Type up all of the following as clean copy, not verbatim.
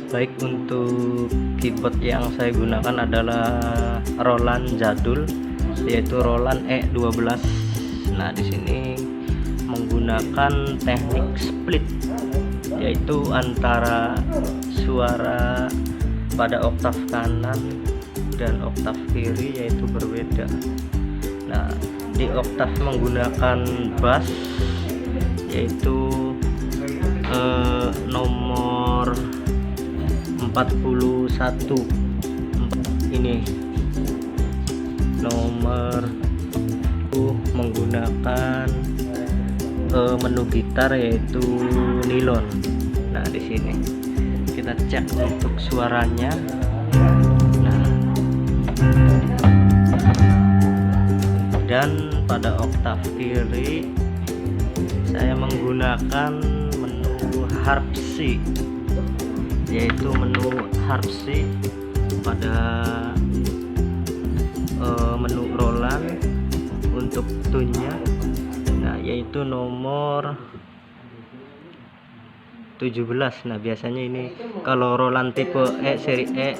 Baik, untuk keyboard yang saya gunakan adalah Roland jadul, yaitu Roland E12. Nah, di sini menggunakan teknik split, yaitu antara suara pada oktav kanan dan oktav kiri yaitu berbeda. Nah, di oktav menggunakan bass yaitu nomor 41. Ini nomor menggunakan menu gitar yaitu nilon. Nah, di sini kita cek untuk suaranya. Nah, dan pada oktav kiri saya menggunakan menu harp C, yaitu menu harp C pada menu Roland untuk tune-nya. Nah, yaitu nomor 17. Nah, biasanya ini kalau Roland tipe E, seri E,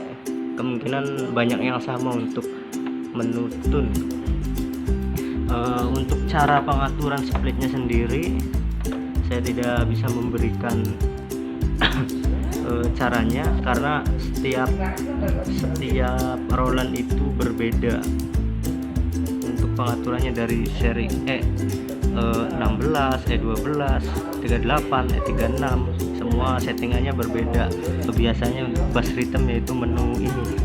kemungkinan banyak yang sama untuk menu tune. Untuk cara pengaturan splitnya sendiri saya tidak bisa memberikan caranya karena setiap Roland itu berbeda untuk pengaturannya, dari seri E16, E12, 38, E36, semua settingannya berbeda. Biasanya untuk bass rhythm yaitu menu ini,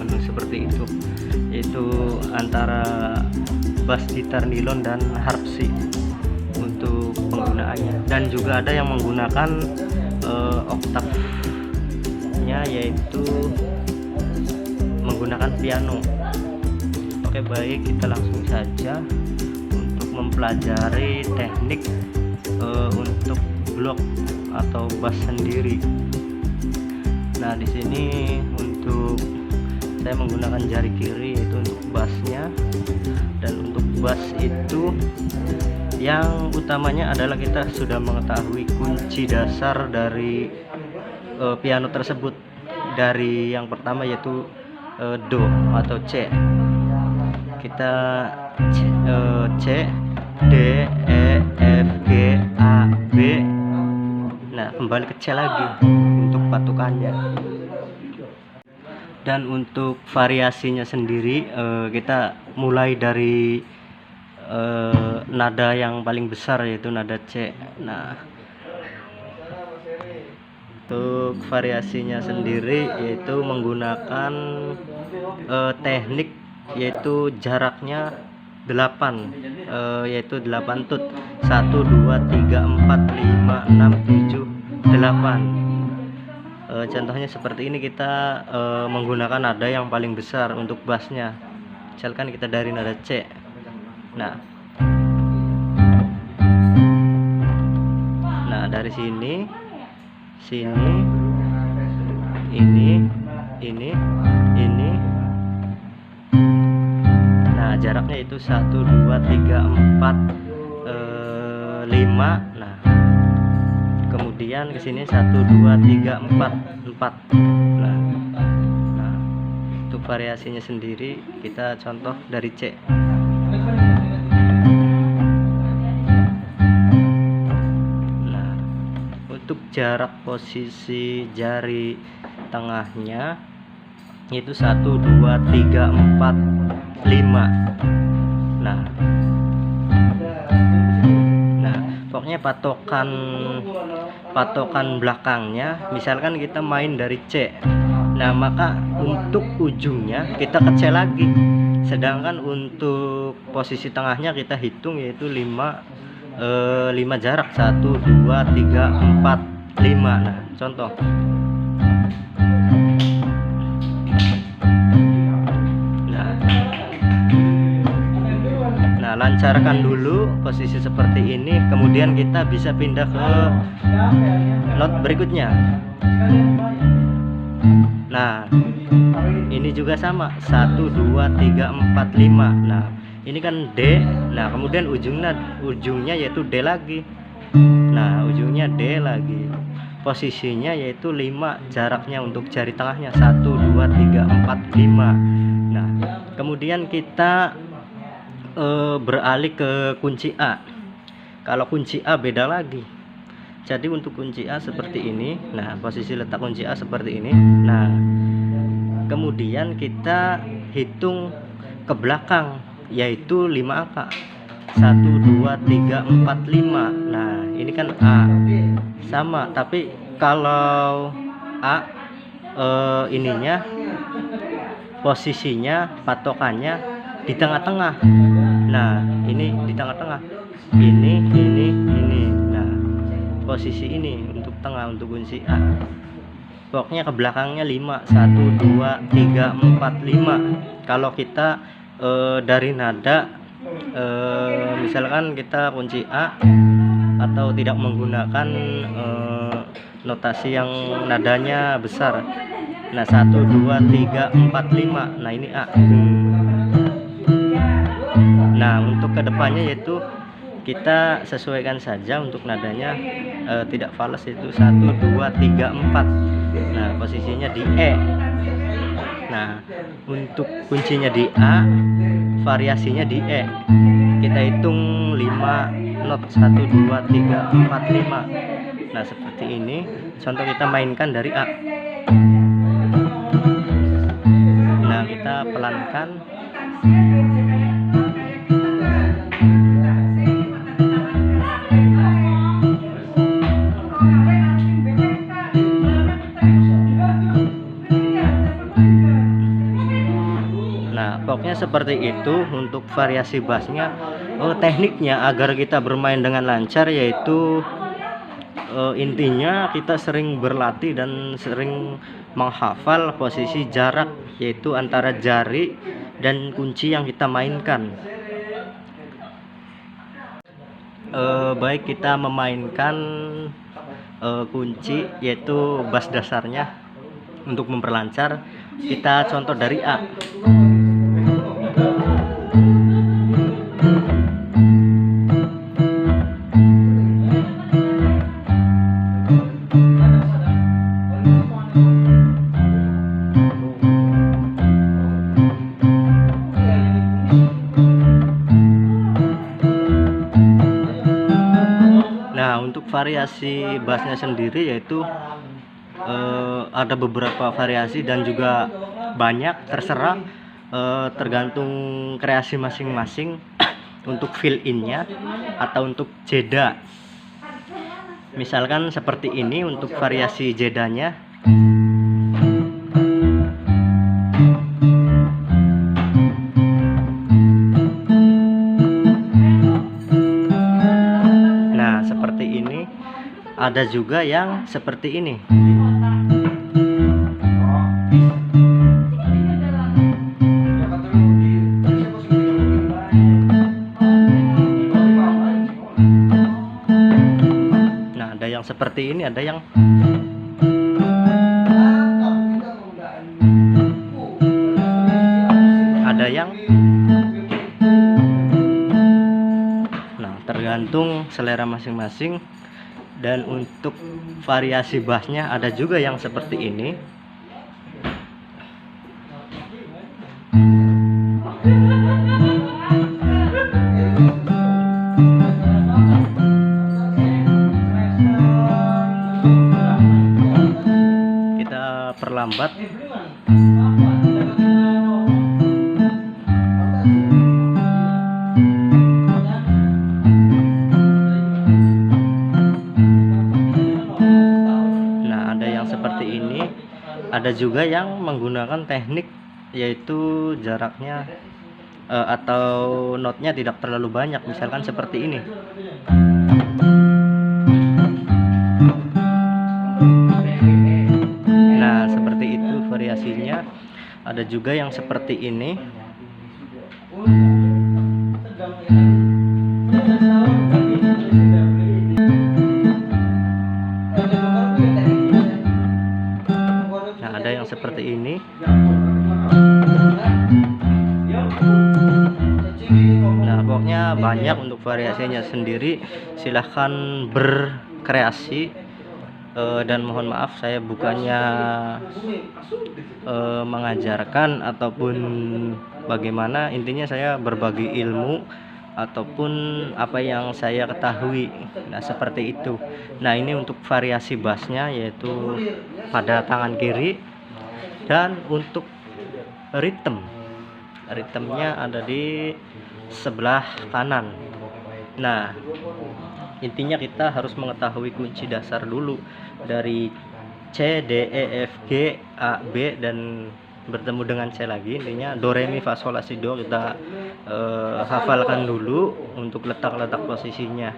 menu seperti itu, yaitu antara bass gitar nilon dan harp C untuk penggunaannya. Dan juga ada yang menggunakan oktavnya yaitu menggunakan piano. Oke, baik, kita langsung saja untuk mempelajari teknik untuk blok atau bass sendiri. Nah, di sini untuk saya menggunakan jari kiri yaitu untuk bassnya. Dan untuk bass itu yang utamanya adalah kita sudah mengetahui kunci dasar dari piano tersebut. Dari yang pertama yaitu Do atau C. Kita C, D, E, F, G, A, B. Nah, kembali ke C lagi untuk patukannya. Dan untuk variasinya sendiri kita mulai dari nada yang paling besar yaitu nada C. Nah, untuk variasinya sendiri yaitu menggunakan teknik yaitu jaraknya 8, yaitu 8 tut, 1, 2, 3, 4, 5, 6, 7, 8. Contohnya seperti ini, kita menggunakan nada yang paling besar untuk bassnya. Misalkan kita dari nada C. Nah, dari sini, ini. Nah, jaraknya itu 1, 2, 3, 4, 5. Nah, kemudian ke sini 1, 2, 3, 4. Nah, untuk variasinya sendiri kita contoh dari C. Nah, untuk jarak posisi jari tengahnya itu 1, 2, 3, 4, 5. Nah, pokoknya patokan belakangnya, misalkan kita main dari C, nah maka untuk ujungnya kita ke C lagi. Sedangkan untuk posisi tengahnya kita hitung yaitu 5 jarak, 1, 2, 3, 4, 5. Nah, contoh. Lancarkan dulu posisi seperti ini, kemudian kita bisa pindah ke not berikutnya. Nah, ini juga sama, 1, 2, 3, 4, 5. Nah, ini kan D. Nah, kemudian ujungnya yaitu D lagi. Nah, ujungnya D lagi. posisinya yaitu 5 jaraknya untuk jari tengahnya, 1 2 3 4 5. Nah kemudian kita beralih ke kunci A. Kalau kunci A beda lagi. Jadi untuk kunci A seperti ini. Nah posisi letak kunci A seperti ini. Nah kemudian kita hitung ke belakang yaitu 5 angka, 1 2 3 4 5. Nah ini kan A sama, tapi kalau A ininya posisinya patokannya di tengah-tengah. Nah ini di tengah-tengah, ini. Nah posisi ini untuk tengah untuk kunci A. Pokoknya ke belakangnya 5, 1 2 3 4 5. Kalau kita dari nada misalkan kita kunci A atau tidak menggunakan notasi yang nadanya besar. Nah 1 2 3 4 5. Nah ini A. Nah untuk kedepannya yaitu kita sesuaikan saja untuk nadanya tidak fals, itu 1 2 3 4. Nah posisinya di E. Nah untuk kuncinya di A, variasinya di E. Kita hitung 5 not, 1 2 3 4 5. Nah seperti ini contoh kita mainkan dari A. Nah kita pelankan. Nah pokoknya seperti itu untuk variasi bassnya. Tekniknya agar kita bermain dengan lancar yaitu intinya kita sering berlatih dan sering menghafal posisi jarak yaitu antara jari dan kunci yang kita mainkan. Baik kita memainkan kunci yaitu bass dasarnya untuk memperlancar, kita contoh dari A. Nah untuk variasi bassnya sendiri yaitu ada beberapa variasi dan juga banyak, terserah tergantung kreasi masing-masing untuk fill in-nya atau untuk jeda. Misalkan seperti ini untuk variasi jedanya. Nah seperti ini. Ada juga yang seperti ini. Nah ada yang seperti ini, ada yang nah tergantung selera masing-masing. Dan untuk variasi bassnya ada juga yang seperti ini. Kita perlambat. Seperti ini. Ada juga yang menggunakan teknik yaitu jaraknya atau notnya tidak terlalu banyak, misalkan seperti ini. Nah seperti itu variasinya. Ada juga yang seperti ini. Ada yang seperti ini. Nah pokoknya banyak untuk variasinya sendiri. Silahkan berkreasi Dan mohon maaf saya bukannya mengajarkan ataupun bagaimana, intinya saya berbagi ilmu ataupun apa yang saya ketahui. Nah seperti itu. Nah ini untuk variasi bassnya yaitu pada tangan kiri, dan untuk ritmenya ada di sebelah kanan. Nah intinya kita harus mengetahui kunci dasar dulu dari C, D, E, F, G, A, B, dan bertemu dengan C lagi. Intinya do, re, mi, fa, sol, la, si, do kita hafalkan dulu untuk letak-letak posisinya.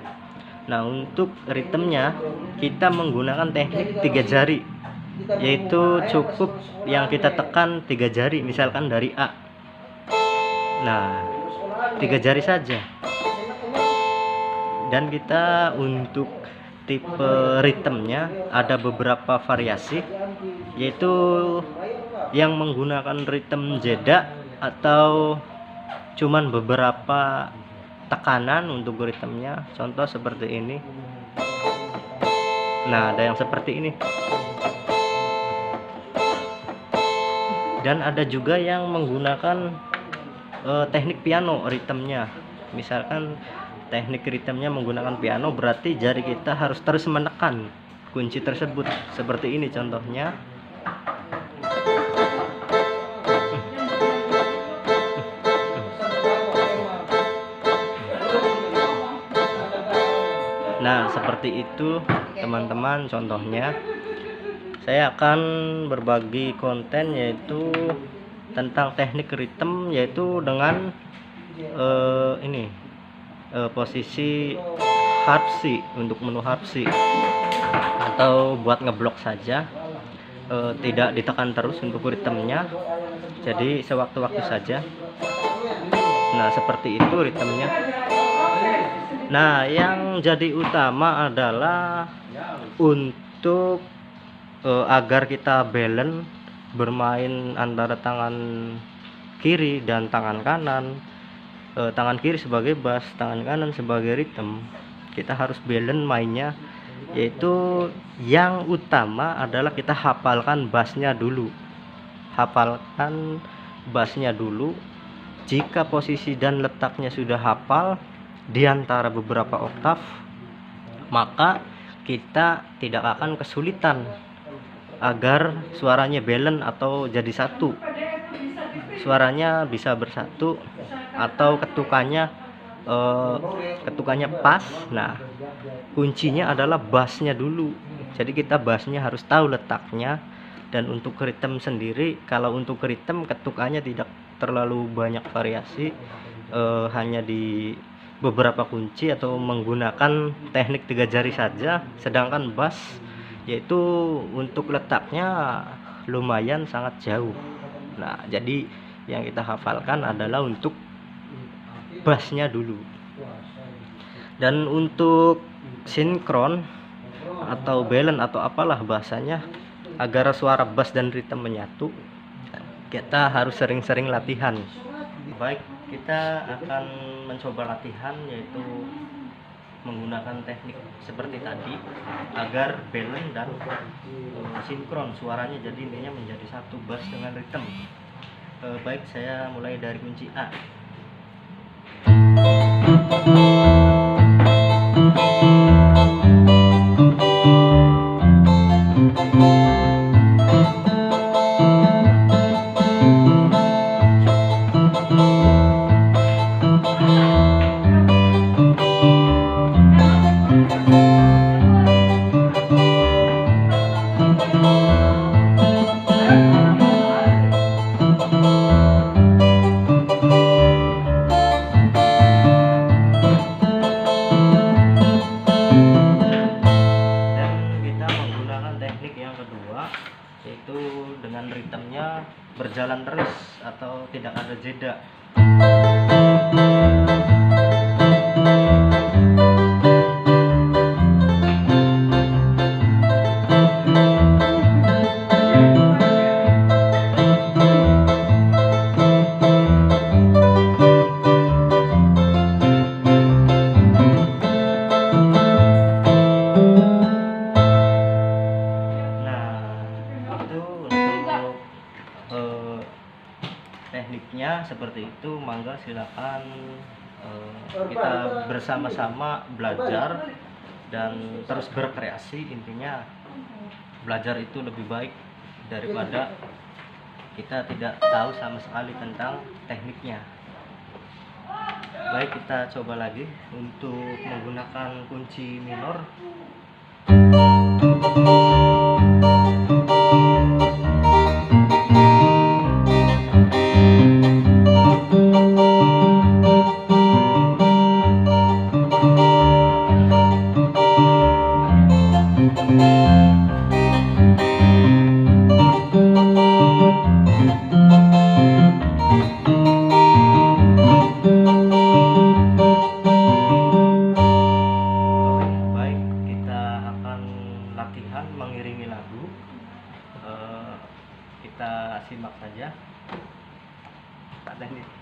Nah untuk ritmenya kita menggunakan teknik 3 jari, yaitu cukup yang kita tekan 3 jari, misalkan dari A. Nah 3 jari saja. Dan kita untuk tipe ritmenya ada beberapa variasi, yaitu yang menggunakan ritme jeda atau cuman beberapa tekanan untuk ritmenya. Contoh seperti ini. Nah ada yang seperti ini, dan ada juga yang menggunakan teknik piano ritmenya. Misalkan teknik ritmenya menggunakan piano, berarti jari kita harus terus menekan kunci tersebut. Seperti ini contohnya. Nah seperti itu teman-teman contohnya. Saya akan berbagi konten yaitu tentang teknik ritme, yaitu dengan posisi harpsi, untuk menu harpsi, atau buat ngeblok saja, tidak ditekan terus untuk ritmenya, jadi sewaktu-waktu saja. Nah seperti itu ritmenya. Nah yang jadi utama adalah untuk agar kita balance bermain antara tangan kiri dan tangan kanan. Tangan kiri sebagai bass, tangan kanan sebagai ritme. Kita harus balance mainnya, yaitu yang utama adalah kita hafalkan bassnya dulu. Jika posisi dan letaknya sudah hafal di antara beberapa oktav, maka kita tidak akan kesulitan agar suaranya balance atau jadi satu. Suaranya bisa bersatu atau ketukannya pas. Nah kuncinya adalah bassnya dulu, jadi kita bassnya harus tahu letaknya. Dan untuk ritme sendiri, kalau untuk ritme ketukannya tidak terlalu banyak variasi, hanya di beberapa kunci atau menggunakan teknik 3 jari saja. Sedangkan bass yaitu untuk letaknya lumayan sangat jauh. Nah jadi yang kita hafalkan adalah untuk bassnya dulu. Dan untuk sinkron atau balance atau apalah bahasanya, agar suara bass dan ritme menyatu, kita harus sering-sering latihan. Baik, kita akan mencoba latihan, yaitu menggunakan teknik seperti tadi agar balance dan sinkron suaranya, jadi intinya menjadi satu bass dengan ritme. Baik, saya mulai dari kunci A. Yaitu dengan ritmenya berjalan terus atau tidak ada jeda. tekniknya seperti itu, mangga silakan kita bersama-sama belajar dan terus berkreasi. Intinya belajar itu lebih baik daripada kita tidak tahu sama sekali tentang tekniknya. Baik, kita coba lagi untuk menggunakan kunci minor. Latihan mengiringi lagu, kita simak saja. Ada nih.